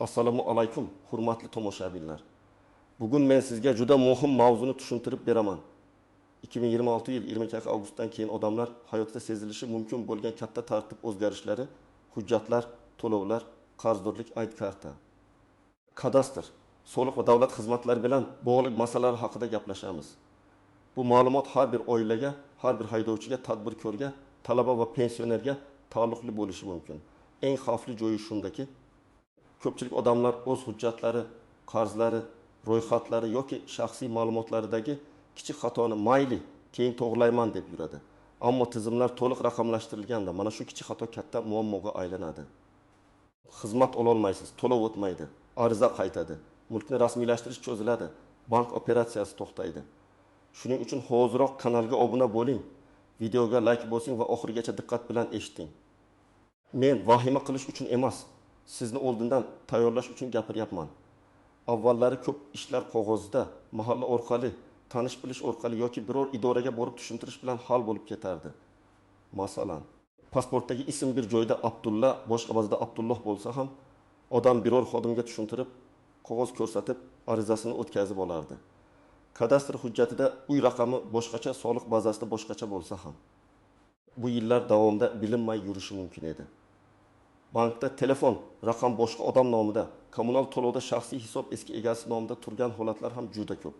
Assalomu alaykum, hurmatli tomoshabinlar. Bugun men sizga juda muhim mavzuni tushuntirib beraman. 2026 yil 22 avgustdan keyin odamlar hayotda sezilishi mumkin bo'lgan katta tartib o'zgarishlari, hujjatlar, to'lovlar, qarzdorlik ID karta, kadastr, soliq va davlat xizmatlari bilan bog'liq masalalar haqida gaplashamiz. Bu ma'lumot har bir oilaga, har bir haydovchiga, tadbirkorga, talaba va pensionerga taalluqli bo'lishi mumkin. Eng xavfli joyi shundaki, ko'pchilik odamlar o'z hujjatlari, qarzlari, ro'yxatlari yoki shaxsiy ma'lumotlaridagi kichik xatoni mayli keyin to'g'rilayman deb yuradi. Ammo tizimlar to'liq raqamlashtirilganda mana shu kichik xato katta muammoga aylanadi. Xizmat ololmaysiz, to'lov o'tmaydi, ariza qaytadi, mulkni rasmiylashtirish cho'ziladi, bank operatsiyasi to'xtaydi. Shuning uchun hoziroq kanalga obuna bo'ling, videoga like bosing va oxirigacha diqqat bilan eshiting. Men vahima qilish uchun emas, sizni oldindan tayyorlash uchun gapiryapman. Avvallari ko'p ishlar qog'ozda, mahalla orqali, tanish bilish orqali yoki biror idoraga borib tushuntirish bilan hal bo'lib ketardi. Masalan, pasportdagi ism bir joyda Abdulla, boshqa bazada Abdulloh bo'lsa ham, odam biror xodimga tushuntirib, qog'oz ko'rsatib, arizasini o'tkazib olardi. Kadastr hujjatida uy raqami boshqacha, soliq bazasida boshqacha bo'lsa ham, bu yillar davomida bilinmay yurishi mumkin edi. Bankda telefon raqam boshqa odam nomida, kommunal to'lovda shaxsiy hisob eski egasi nomida turgan holatlar ham juda ko'p.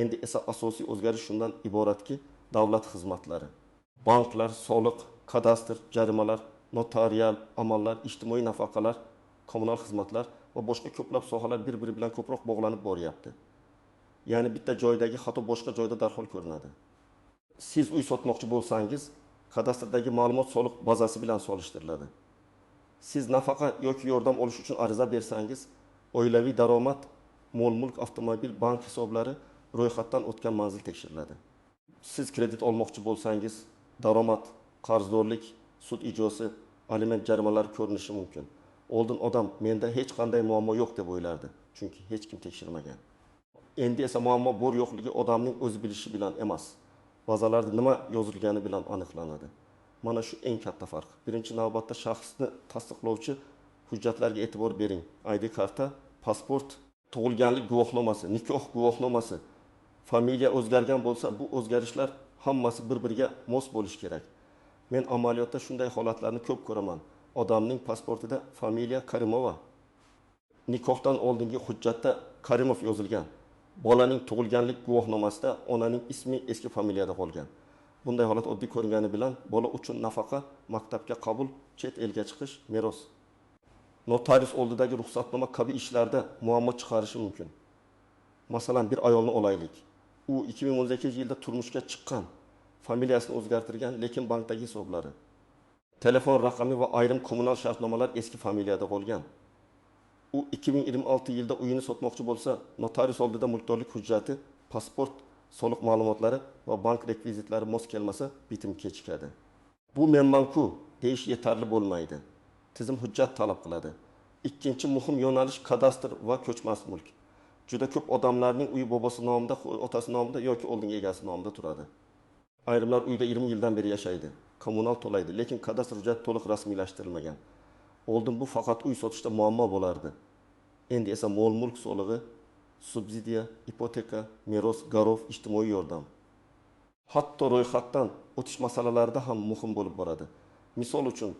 Endi esa asosiy o'zgarish shundan iboratki, davlat xizmatlari, banklar, soliq, kadastr, jarimalar, notarial amallar, ijtimoiy nafaqalar, kommunal xizmatlar va boshqa ko'plab sohalar bir-biri bilan ko'proq bog'lanib boryapti. Ya'ni bitta joydagi xato boshqa joyda darhol ko'rinadi. Siz uy sotmoqchi bo'lsangiz, kadastrdagi ma'lumot soliq bazasi bilan solishtiriladi. Siz nafaqa yoki yordam olish uchun ariza bersangiz, oilaviy daromad, mol-mulk, avtomobil, bank hisoblari ro'yxatdan o'tgan manzil tekshiriladi. Siz kredit olmoqchi bo'lsangiz, daromad, qarzdorlik, sud ijosi, aliment jarimalari ko'rinishi mumkin. Oldin odam menda hech qanday muammo yo'q deb o'ylardi, chunki hech kim tekshirmagan. Endi esa muammo bor yo'qligi odamning o'zi bilishi bilan emas, bazalarda nima yozilgani bilan aniqlanadi. Mana shu eng katta farq. Birinchi navbatda shaxsni tasdiqlovchi hujjatlarga e'tibor bering. ID karta, pasport, tug'ilganlik guvohnomasi, nikoh guvohnomasi, familiya o'zgargan bo'lsa, bu o'zgarishlar hammasi bir-biriga mos bo'lishi kerak. Men amaliyotda shunday holatlarni ko'p ko'raman. Odamning pasportida familiya Karimova, nikohdan oldingi hujjatda Karimov yozilgan. Bolaning tug'ilganlik guvohnomasida onaning ismi eski familiyada qolgan. Bunday holat oddiy ko'ringani bilan bola uchun nafaqa, maktabga qabul, chet elga chiqish, meros, notarius oldidagi ruxsatnoma kabi ishlarda muammo chiqarishi mumkin. Masalan, bir ayolni olaylik. U 2018-yilda turmushga chiqqan, familiyasini o'zgartirgan, lekin bankdagi hisoblari, telefon raqami va ayrim kommunal shartnomalar eski familiyada qolgan. U 2026-yilda uyini sotmoqchi bo'lsa, notarius oldida mulkdorlik hujjati, pasport, soliq ma'lumotlari va bank rekvizitlari mos kelmasa, bitim kechikadi. Bu menmanku deyish yetarli bo'lmaydi. Tizim hujjat talab qiladi. Ikkinchi muhim yo'nalish kadastr va ko'chmas mulk. Juda ko'p odamlarning uyi bobosi nomida, otasi nomida yoki oldingi egasi nomida turadi. Ayrimlar uyda 20 yildan beri yashaydi, kommunal to'laydi, lekin kadastr hujjati to'liq rasmiylashtirilmagan. Oldin bu faqat uy sotishda muammo bo'lardi. Endi esa mol-mulk solig'i, subsidiya, ipoteka, meros, garov, ijtimoiy yordam, hatto ro'yxatdan o'tish masalalarida ham muhim bo'lib boradi. Misol uchun,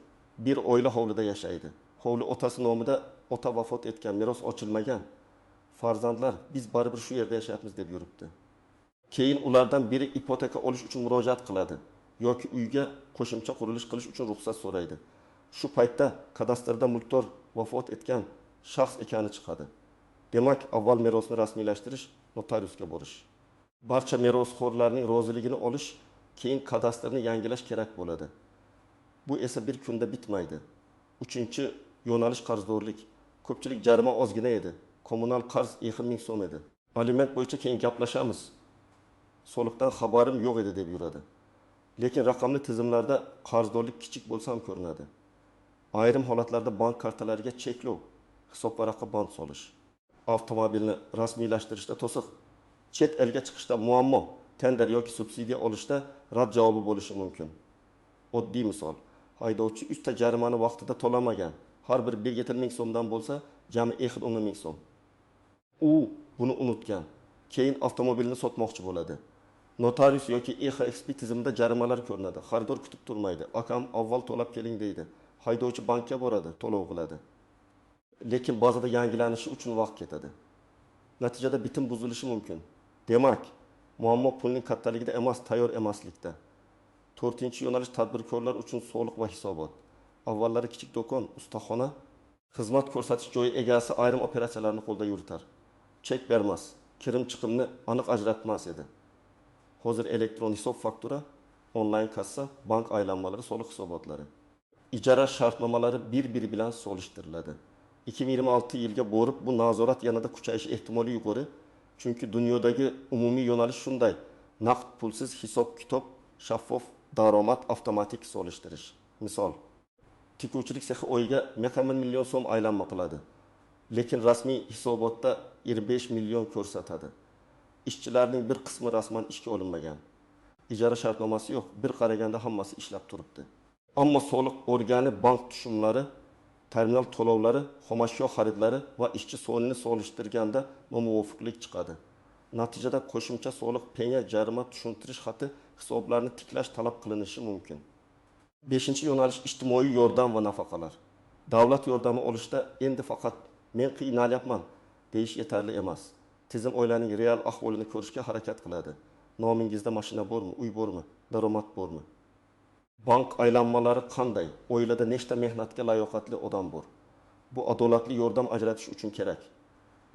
bir oila hovlida yashaydi. Hovli otasi nomida, ota vafot etgan, meros ochilmagan. Farzandlar biz baribir shu yerda yashayapmiz deb yuribdi. Keyin ulardan biri ipoteka olish uchun murojaat qiladi yoki uyga qo'shimcha qurilish qilish uchun ruxsat so'raydi. Shu paytda kadastrda mulkdor vafot etgan shaxs ekani chiqadi. Demak, avval merosni rasmiylashtirish, notariusga borish. Barcha merosxo'rlarning roziligini olish, keyin kadastrni yangilash kerak bo'ladi. Bu esa bir kunda bitmaydi. Uchinchi yo'nalish qarzdorlik. Ko'pchilik jarima ozgina edi. Kommunal qarz 2000 so'm edi. Aliment bo'yicha keyin gaplashamiz. Soliqdan xabarim yo'q edi deb yuradi. Lekin raqamli tizimlarda qarzdorlik kichik bo'lsa ham ko'rinadi. Ayrim holatlarda bank kartalariga cheklov, hisob varaqqa band solish, avtomobilni rasmiylashtirishda to'siq, chet elga chiqishda muammo, tender yoki subsidiya olishda rad javobi bo'lishi mumkin. Oddiy misol, haydovchi 3 ta jarimani vaqtida to'lamagan, har bir 1 ming so'mdan bo'lsa, jami 10 ming so'm. U buni unutgan. Keyin avtomobilni sotmoqchi bo'ladi. Notarius yoki EXP tizimida jarimalar ko'rinadi. Xaridor kutib turmaydi. Akam avval to'lab keling deydi. Haydovchi bankka boradi, to'lov qiladi. Lekin ba'zida yangilanishi uchun vaqt ketadi. Natijada bitim buzilishi mumkin. Demak, muammo pulning kattaligida emas, tayyor emaslikda. 4-yo'nalish tadbirkorlar uchun soliq va hisobot. Avvallari kichik do'kon, ustaxona, xizmat ko'rsatish joyi egasi ayrim operatsiyalarni qo'lda yuritar. Chek bermas, kirim chiqimni aniq ajratmas edi. Hozir elektron hisob faktura, onlayn kassa, bank aylanmalari, soliq hisobotlari. Ijara shartnomalari bir-biri bilan solishtiriladi. 2026 yilga borib bu nazorat yanada kuchayishi ehtimoli yuqori. Chunki dunyodagi umumiy yo'nalish shunday: naqd pulsiz hisob-kitob, shaffof daromad, avtomatik solishtirish. Misol, tikuvchilik sexi oyiga 1 million so'm aylanma qiladi. Lekin rasmiy hisobotda 25 million ko'rsatadi. Ishchilarning bir qismi rasman ishga olinmagan. Ijara shartnomasi yo'q, bir qaraganda hammasi ishlab turibdi. Ammo soliq organi bank tushumlari, terminal to'lovlari, xomashyo xaridlari va ishchi sonini solishtirganda muvofiqlik chiqadi. Natijada qo'shimcha soliq, penya, jarima, tushuntirish xati hisoblarni tiklash talab qilinishi mumkin. 5-yo'nalish ijtimoiy yordam va nafaqalar. Davlat yordami olishda endi faqat men qiynalyapman deyish yetarli emas. Tizim oilaning real ahvolini ko'rishga harakat qiladi. Nomingizda mashina bormi, uy bormi, daromad bormi? Bank aylanmalari qanday? Oilada nechta mehnatga layoqatli odam bor? Bu adolatli yordam ajratish uchun kerak.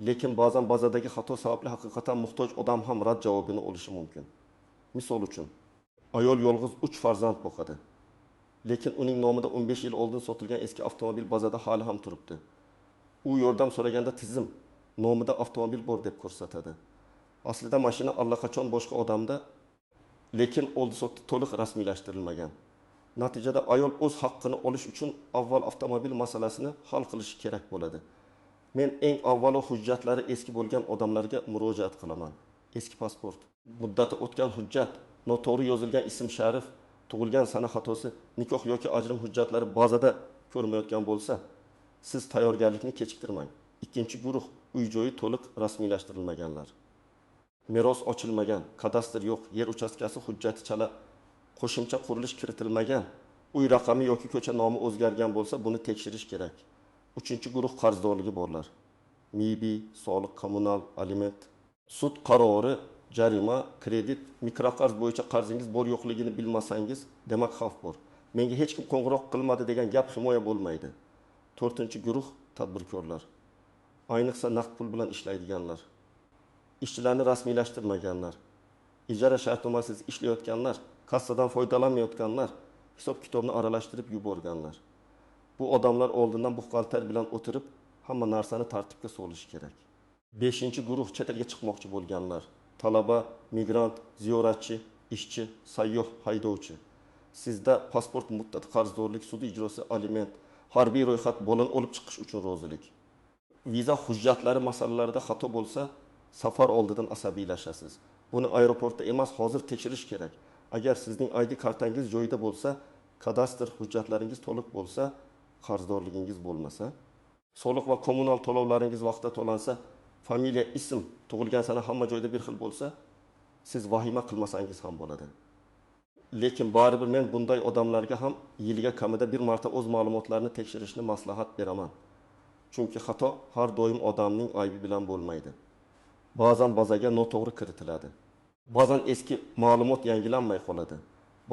Lekin ba'zan bazadagi xato sababli haqiqatan muhtoj odam ham rad javobini olishi mumkin. Misol uchun, ayol yolg'iz 3 farzand boqadi. Lekin uning nomida 15 yil oldin sotilgan eski avtomobil bazada hali ham turibdi. U yordam so'raganda tizim nomida avtomobil bor deb ko'rsatadi. Aslida mashina allaqachon boshqa odamda, lekin oldi-sotdi to'liq rasmiylashtirilmagan. Natijada ayol o'z haqqini olish uchun avval avtomobil masalasini hal qilishi kerak bo'ladi. Men eng avvalo hujjatlari eski bo'lgan odamlarga murojaat qilaman. Eski pasport, muddati o'tgan hujjat, noto'g'ri yozilgan ism sharif, tug'ilgan sana xatosi, nikoh yoki ajrim hujjatlari ba'zida ko'rmayotgan bo'lsa, siz tayyorgarlikni kechiktirmang. Ikkinchi guruh, uy-joyi to'liq rasmiylashtirilmaganlar. Meros ochilmagan, kadastr yo'q, yer uchastkasi hujjati chala, qo'shimcha qurilish kiritilmagan, uy raqami yoki ko'cha nomi o'zgargan bo'lsa, buni tekshirish kerak. 3-guruh qarzdorligi borlar. MIBI, soliq, kommunal, aliment, sud qarori, jarima, kredit, mikroqarz bo'yicha qarzingiz bor yo'qligini bilmasangiz, demak xavf bor. Menga hech kim qo'ng'iroq qilmadi degan gap himoya bo'lmaydi. 4-guruh tadbirkorlar. Ayniqsa naqd pul bilan ishlaydiganlar. Ishchilarni rasmiylashtirmaganlar, ijara shartnomasiz ishlayotganlar, kassadan foydalanmayotganlar, hisob-kitobni aralashtirib yuborganlar. Bu odamlar oldindan buxgalter bilan o'tirib, hamma narsani tartibga solishi kerak. 5-guruh chet elga chiqmoqchi bo'lganlar. Talaba, migrant, ziyoratchi, ishchi, sayyoh, haydovchi. Sizda pasport muddati, qarzdorlik, sud ijrosi, aliment, harbiy ro'yxat, bolani olib chiqish uchun rozilik. Viza hujjatlari masalalarida xato bo'lsa, safar oldidan asabiylashasiz. Buni aeroportda emas, hozir tekshirish kerak. Agar sizning ID kartangiz joyida bo'lsa, kadastr hujjatlaringiz to'liq bo'lsa, qarzdorligingiz bo'lmasa, soliq va kommunal to'lovlaringiz vaqtida to'lansa, familiya, ism, tug'ilgan sana hamma joyda bir xil bo'lsa, siz vahima qilmasangiz ham bo'ladi. Lekin baribir men bunday odamlarga ham yiliga kamida bir marta o'z ma'lumotlarini tekshirishni maslahat beraman. Chunki xato har doim odamning aybi bilan bo'lmaydi. Ba'zan bazaga noto'g'ri kiritiladi. Ba'zan eski ma'lumot yangilanmay qoladi.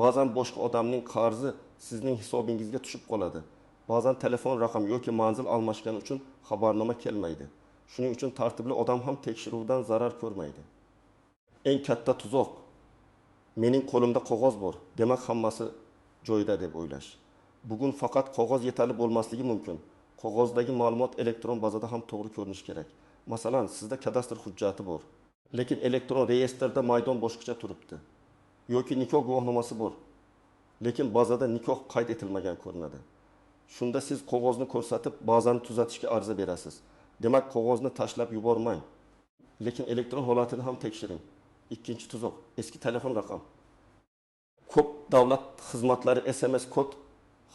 Ba'zan boshqa odamning qarzi sizning hisobingizga tushib qoladi. Ba'zan telefon raqami yoki manzil almashgani uchun xabarnoma kelmaydi. Shuning uchun tartibli odam ham tekshiruvdan zarar ko'rmaydi. Eng katta tuzoq, mening qo'limda qog'oz bor, demak hammasi joyida deb o'ylash. Bugun faqat qog'oz yetarli bo'lmasligi mumkin. Qog'ozdagi ma'lumot elektron bazada ham to'g'ri ko'rinishi kerak. Masalan, sizda kadastr hujjati bor, lekin elektron reyestrda maydon boshqacha turibdi. Yoki nikoh guvohnomasi bor, lekin bazada nikoh qayd etilmagan ko'rinadi. Shunda siz qog'ozni ko'rsatib, bazani tuzatishga ariza berasiz. Demak, qog'ozni tashlab yubormang, lekin elektron holatini ham tekshiring. Ikkinchi tuzoq, eski telefon raqam. Ko'p davlat xizmatlari SMS kod,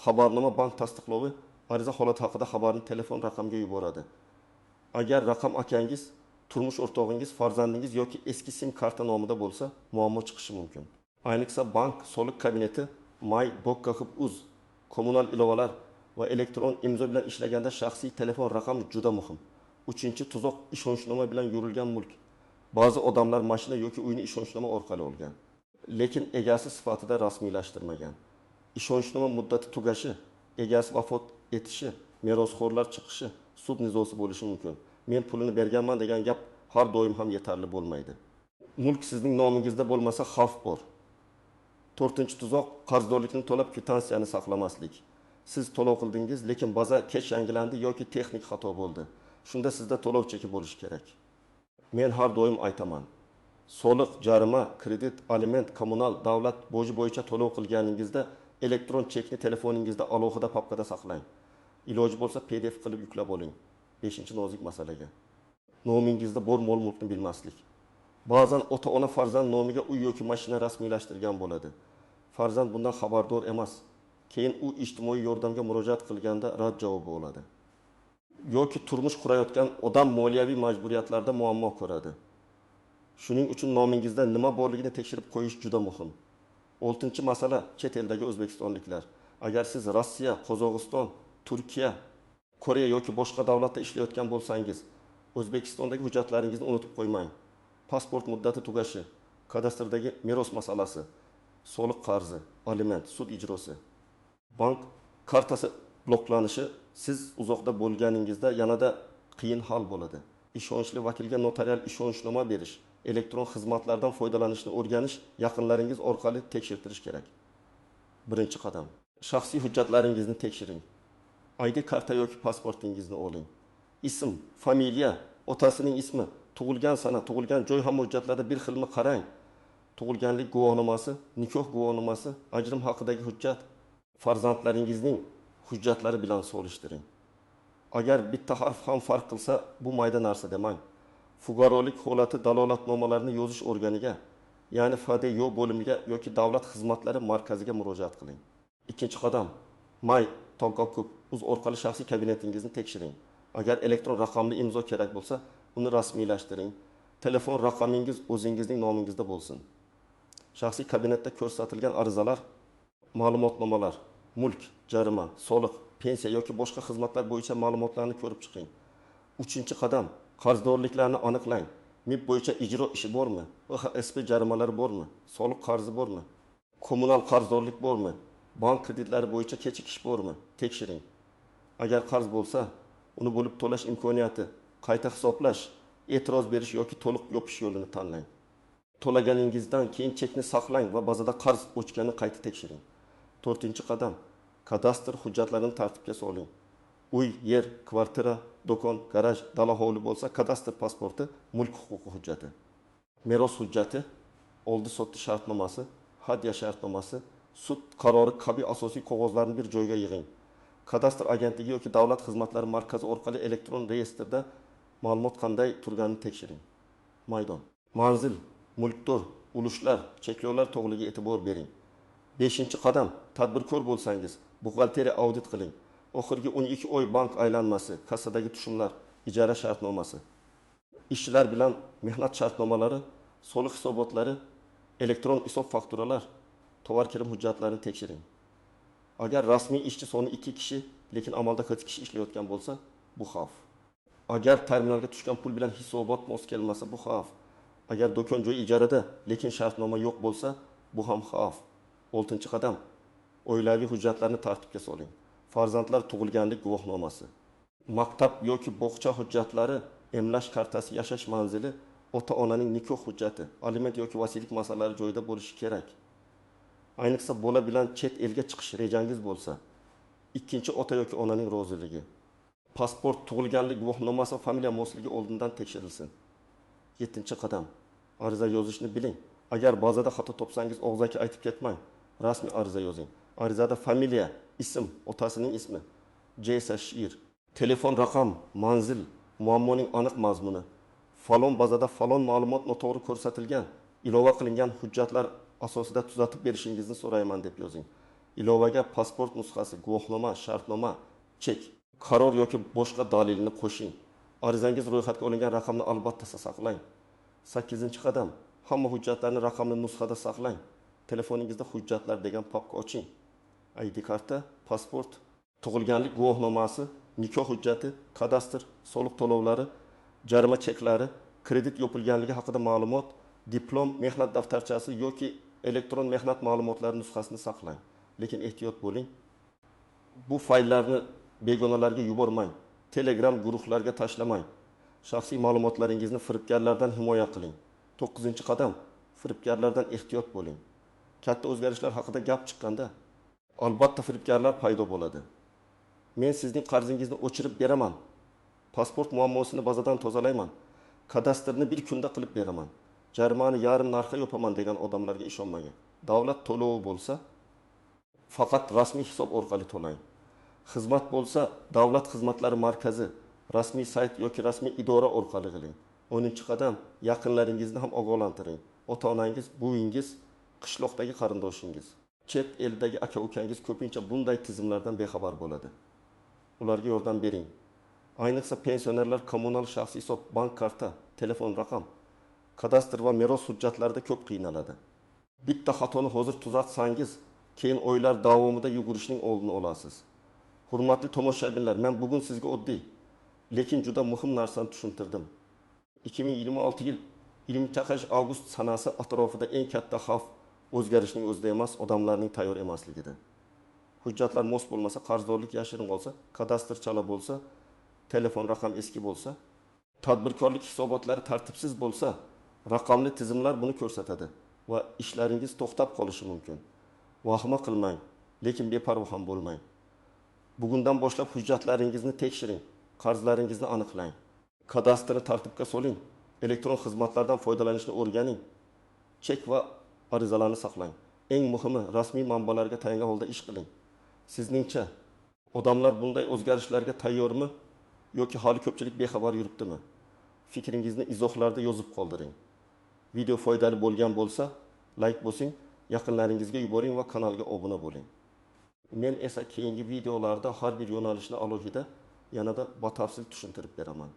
xabarnoma, bank tasdiqlovi, ariza holati haqida xabarni telefon raqamga yuboradi. Agar raqam akangiz, turmush o'rtog'ingiz, farzandingiz yoki eski sim karta nomida bo'lsa, muammo chiqishi mumkin. Ayniqsa bank soliq kabineti my.gov.uz kommunal ilovalar va elektron imzo bilan ishlaganda shaxsiy telefon raqami juda muhim. 3-tuzoq ishonchnoma bilan yurilgan mulk. Ba'zi odamlar mashina yoki uyni ishonchnoma orqali olgan, lekin egasi sifatida rasmiylashtirmagan. Ishonchnoma muddati tugashi, egasi vafot etishi, merosxo'rlar chiqishi, sud nizosi bo'lishi mumkin. Men pulini berganman degan gap har doim ham yetarli bo'lmaydi. Mulk sizning nomingizda bo'lmasa xavf bor. 4-tuzoq qarzdorlikni to'lab kvitantsiyani saqlamaslik. Siz to'lov qildingiz, lekin baza kech yangilandi yoki texnik xato bo'ldi. Shunda sizda to'lov cheki bo'lishi kerak. Men har doim aytaman. Soliq, jarima, kredit, aliment, kommunal, davlat boji bo'yicha to'lov qilganingizda elektron chekni telefoningizda alohida papkada saqlang. Iloji bo'lsa PDF qilib yuklab oling. 5-nozik masalaga. Nomingizda bor mol-mulkni bilmaslik. Ba'zan ota-ona farzand nomiga uy yoki mashina rasmiylashtirgan bo'ladi. Farzand bundan xabardor emas. Keyin u ijtimoiy yordamga murojaat qilganda rad javobi oladi. Yoki turmush qurayotgan odam moliyaviy majburiyatlarda muammo ko'radi. Shuning uchun nomingizda nima borligini tekshirib qo'yish juda muhim. 6-masala chet eldagi o'zbekistonliklar. Agar siz Rossiya, Qozog'iston, Turkiya, Koreya yoki boshqa davlatda ishlayotgan bo'lsangiz, O'zbekistondagi hujjatlaringizni unutib qo'ymang. Pasport muddati tugashi, kadastrdagi meros masalasi, soliq qarzi, aliment, sud ijrosi. Bank kartasi bloklanishi siz uzoqda bo'lganingizda yanada qiyin hal bo'ladi. Ishonchli vakilga notarial ishonchnoma berish, elektron xizmatlardan foydalanishni o'rganish, yaqinlaringiz orqali tekshirtirish kerak. 1-qadam. Shaxsiy hujjatlaringizni tekshiring. ID karta yoki pasportingizni oling. Ism, familiya, otasining ismi, tug'ilgan sana, tug'ilgan joy ham hujjatlarda bir xilmi qarang. Tug'ilganlik guvohnomasi, nikoh guvohnomasi, ajrim haqidagi hujjat, farzandlaringizning hujjatlari bilan solishtiring. Agar bitta harf ham farq qilsa, bu mayda narsa demang. Fuqarolik holati dalolatnomalarini yozish organiga, ya'ni FDYO bo'limiga yoki davlat xizmatlari markaziga murojaat qiling. 2-qadam. my.gov.uz orqali shaxsiy kabinetingizni tekshiring. Agar elektron raqamli imzo kerak bo'lsa, uni rasmiylashtiring. Telefon raqamingiz o'zingizning nomingizda bo'lsin. Shaxsiy kabinetda ko'rsatilgan arizalar, ma'lumotnomalar, mulk, jarima, soliq, pensiya yoki boshqa xizmatlar bo'yicha ma'lumotlarni ko'rib chiqing. 3-qadam. Qarzdorliklarni aniqlang. MIB bo'yicha ijro ishi bormi? OHSP jarimalari bormi? Soliq qarzi bormi? Kommunal qarzdorlik bormi? Bank kreditlari bo'yicha kechikish bormi? Tekshiring. Agar qarz bo'lsa, uni bo'lib to'lash imkoniyati, qayta hisoblash, e'tiroz berish yoki to'liq yopish yo'lini tanlang. To'laganingizdan keyin chekni saqlang va bazada qarz o'chganini qayta tekshiring. 4-qadam. Kadastr hujjatlarini tartibga soling. Uy, yer, kvartira, do'kon, garaj, dala hovli bo'lsa, kadastr pasporti, mulk huquqi hujjati. Meros hujjati, oldi-sotdi shartnomasi, hadya shartnomasi, sud qarori kabi asosiy qog'ozlarni bir joyga yig'ing. Kadastr agentligi yoki davlat xizmatlari markazi orqali elektron reyestrda ma'lumot qanday turganini tekshiring. Maydon. Manzil, mulkdor, ulushlar, cheklovlar to'g'riligiga e'tibor bering. 5-qadam. Tadbirkor bo'lsangiz, buxgalteriya audit qiling. Oxirgi 12 oy bank aylanmasi, kassadagi tushumlar, ijara shartnomasi, ishchilar bilan mehnat shartnomalari, soliq hisobotlari, elektron hisob fakturalar, tovar kirim hujjatlarini tekshiring. Agar rasmiy ishchi soni 2 kishi, lekin amalda 40 kishi ishlayotgan bo'lsa, bu xavf. Agar terminalga tushgan pul bilan hisobot mos kelmasa, bu xavf. Agar do'kon joy ijarada, lekin shartnoma yo'q bo'lsa, bu ham xavf. 6-qadam. Oilaviy hujjatlarni tartibga soling. Farzandlar tug'ilganlik guvohnomasi, maktab yoki bog'cha hujjatlari, emlash kartasi, yashash manzili, ota-onaning nikoh hujjati, aliment yoki vasiylik masalalari joyida bo'lishi kerak. Ayniqsa bola bilan chet elga chiqish rejangiz bo'lsa, ikkinchi ota yoki onaning roziligi. Pasport, tug'ilganlik guvohnomasi va familiya mosligi oldindan tekshirilsin. 7-qadam. Ariza yozishni biling. Agar bazada xato topsangiz, og'zaki aytib ketmang. Rasmiy ariza yozing. Arizada familiya, ism, otasining ismi, JSHIR, telefon raqam, manzil, muammoning aniq mazmuni, falon bazada falon ma'lumot noto'g'ri ko'rsatilgan, ilova qilingan hujjatlar asosida tuzatib berishingizni so'rayman deb yozing. Ilovaga pasport nusxasi, guvohnoma, shartnoma, chek, qaror yoki boshqa dalilni qo'shing. Arizangiz ro'yxatga olingan raqamni albatta saqlang. 8-qadam. Hamma hujjatlarni raqamli nusxada saqlang. Telefoningizda hujjatlar degan papka oching. ID karta, pasport, tug'ilganlik guvohnomasi, nikoh hujjati, kadastr, soliq to'lovlari, jarima cheklari, kredit yopilganligi haqida ma'lumot, diplom, mehnat daftarchasi yoki elektron mehnat ma'lumotlari nusxasini saqlang. Lekin ehtiyot bo'ling. Bu fayllarni begonalarga yubormang. Telegram guruhlarga tashlamang. Shaxsiy ma'lumotlaringizni firibgarlardan himoya qiling. 9-qadam. Firibgarlardan ehtiyot bo'ling. Katta o'zgarishlar haqida gap chiqqanda, albatta firibgarlar paydo bo'ladi. Men sizning qarzingizni o'chirib beraman. Pasport muammosini bazadan tozalayman. Kadastrni bir kunda qilib beraman. Jarimani yarim narxga yopaman degan odamlarga ishonmang. Davlat to'lovi bo'lsa, faqat rasmiy hisob orqali to'lang. Xizmat bo'lsa, Davlat xizmatlari markazi, rasmiy sayt yoki rasmiy idora orqali qiling. 10-qadam, yaqinlaringizni ham ogohlantiring. Ota-onangiz, buvingiz, qishloqdagi qarindoshingiz, chet eldagi aka-ukangiz ko'pincha bunday tizimlardan bexabar bo'ladi. Ularga yordam bering. Ayniqsa pensionerlar kommunal shaxsiy hisob, bank karta, telefon raqam, kadastr va meros hujjatlarida ko'p qiynaladi. Bitta xatoni hozir tuzatsangiz, keyin oylar davomida yugurishning oldini olasiz. Hurmatli tomoshabinlar, men bugun sizga oddiy, lekin juda muhim narsani tushuntirdim. 2026 yil 20-avgust sanasi atrofida eng katta xavf o'zgarishning o'zida emas, odamlarning tayyor emasligida. Hujjatlar mos bo'lmasa, qarzdorlik yashirin bo'lsa, kadastr chala bo'lsa, telefon raqam eski bo'lsa, tadbirkorlik hisobotlari tartibsiz bo'lsa, raqamli tizimlar buni ko'rsatadi va ishlaringiz to'xtab qolishi mumkin. Vahima qilmang, lekin beparvo ham bo'lmang. Bugundan boshlab hujjatlaringizni tekshiring, qarzlaringizni aniqlang. Kadastrni tartibga soling, elektron xizmatlardan foydalanishni o'rganing. Chek va arizalarni saqlang. Eng muhimi, rasmiy manbalarga tayangan holda ish qiling. Sizningcha, odamlar bunday o'zgarishlarga tayyormi yoki hali ko'pchilik bexabar yuribdimi? Fikringizni izohlarda yozib qoldiring. Video foydali bo'lgan bo'lsa, like bosing, yaqinlaringizga yuboring va kanalga obuna bo'ling. Men esa keyingi videolarda har bir yo'nalishni alohida yanada batafsil tushuntirib beraman.